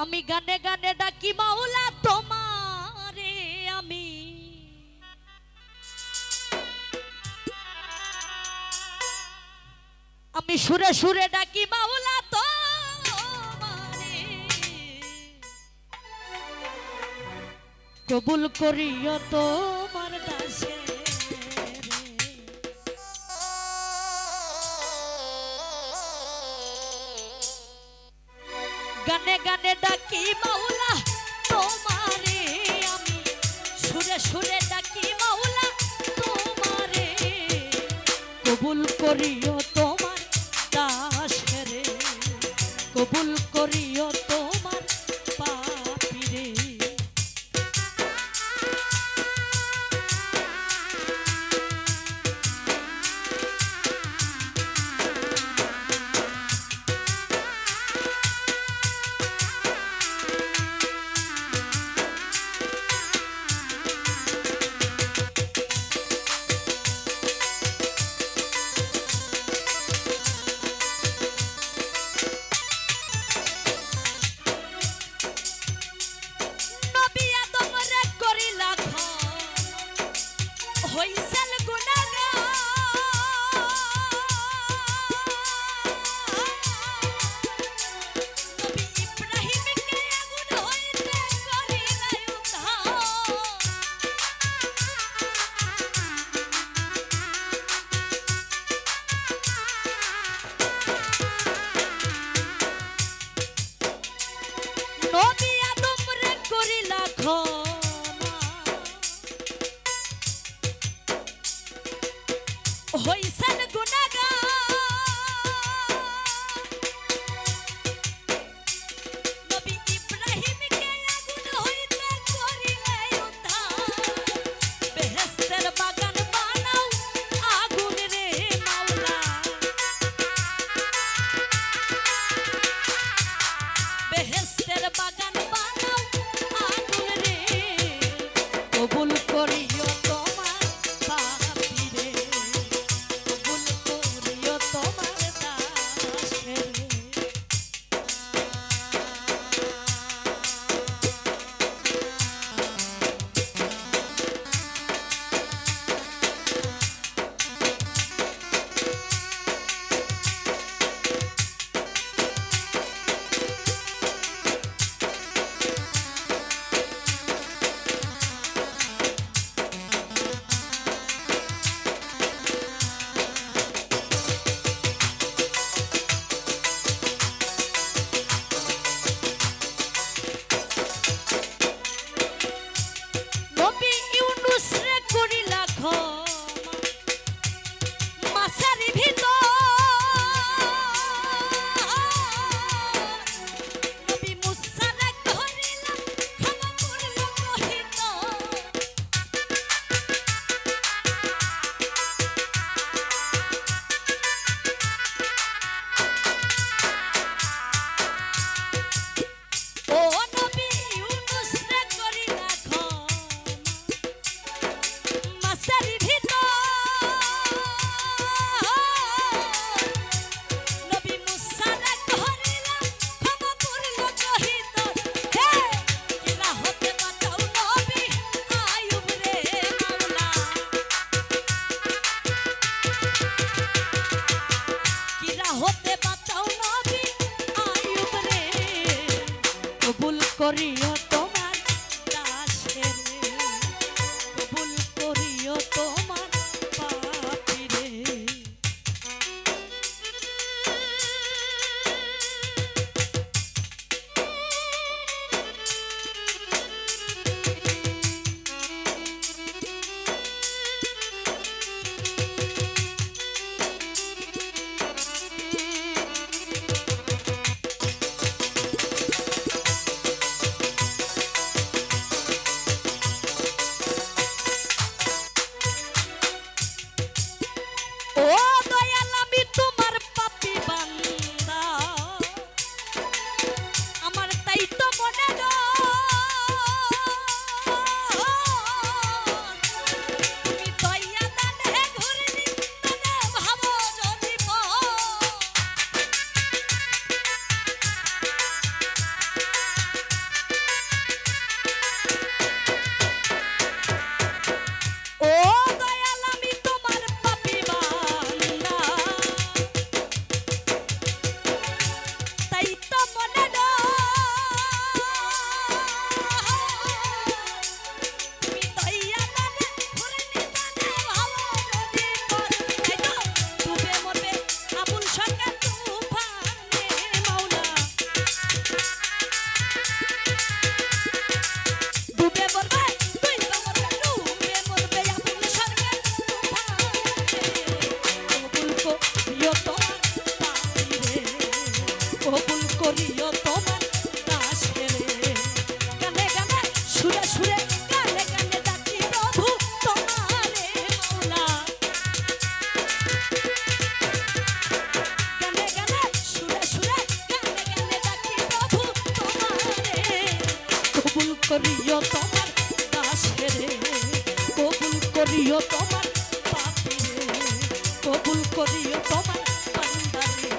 আমি গানে গানে ডাকি মাওলা তোমারে, আমি সুরে সুরে ডাকি মাওলা তোমারে, কবুল করিও তোমার দাসে। গানে গানে ডাকি মাওলা তোমারে, আমি সুরে সুরে ডাকি মাওলা তোমারে, কবুল করিও তোমার দাসেরে, কবুল করিও তোমার পাপীরে। হইছেন গুনাহগার নবী ইব্রাহিমকে আগুন হইতে করিলে উদ্ধার, বেহেশতের বাগান বানাও আগুন রে মাওলা, বেহেশতের বাগান বানাও আগুন রে, কবুল করিও তোমার পাপীরে, কবুল করিও তোমার দাসেরে। নবী ইউনূস রে করিলা ক্ষমা মাছের ভিতর, নবী মুসা রে করিলা ক্ষমা করল কহিত, ও নবী ইউনূস রে করিলা ক্ষমা মাছের ভিতর, নবী মুসা রে করিলা ক্ষমা করল কহিত, হে কিরা হতে বাঁচাও নবী আইয়ুব রে মাওলা, কিরা হতে বাঁচাও নবী আইয়ুব রে, কবুল করিও তোমার দাসেরে, কবুল করিও তোমার পাপীরে। করিও তোমার দাসেরে, কবুল করিও তোমার পাপীরে, কবুল করিও তোমার বান্দারে,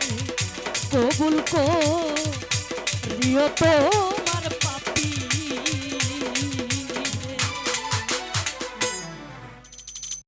কবুল করিও তো